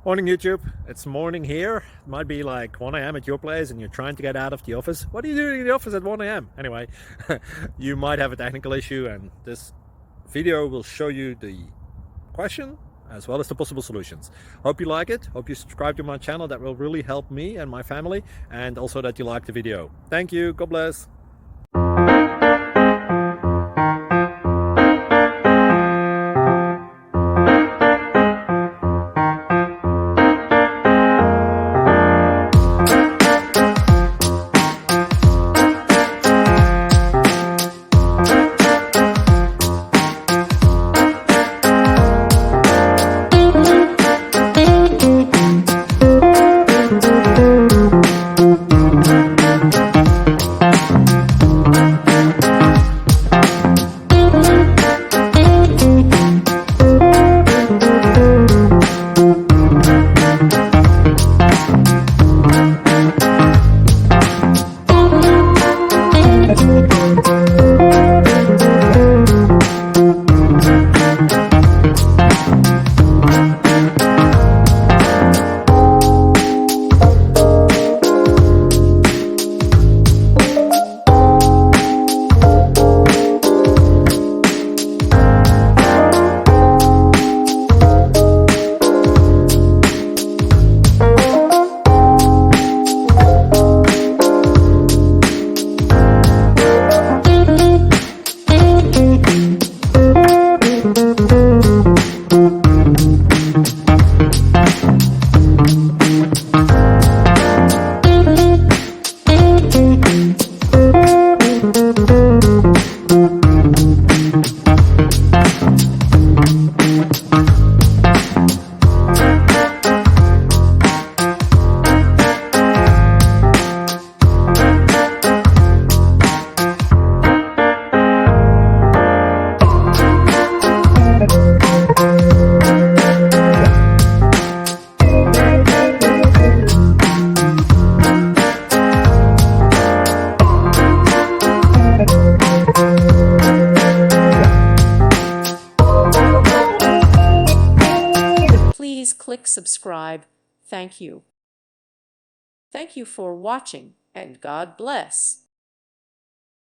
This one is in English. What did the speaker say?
Morning YouTube, it's morning here. It might be like 1 a.m. at your place and you're trying to get out of the office. What are you doing in the office at 1 a.m.? Anyway, you might have a technical issue and this video will show you the question as well as the possible solutions. Hope you like it, hope you subscribe to my channel. That will really help me and my family, and also that you like the video. Thank you, God bless. Please click subscribe. Thank you. Thank you for watching, and God bless.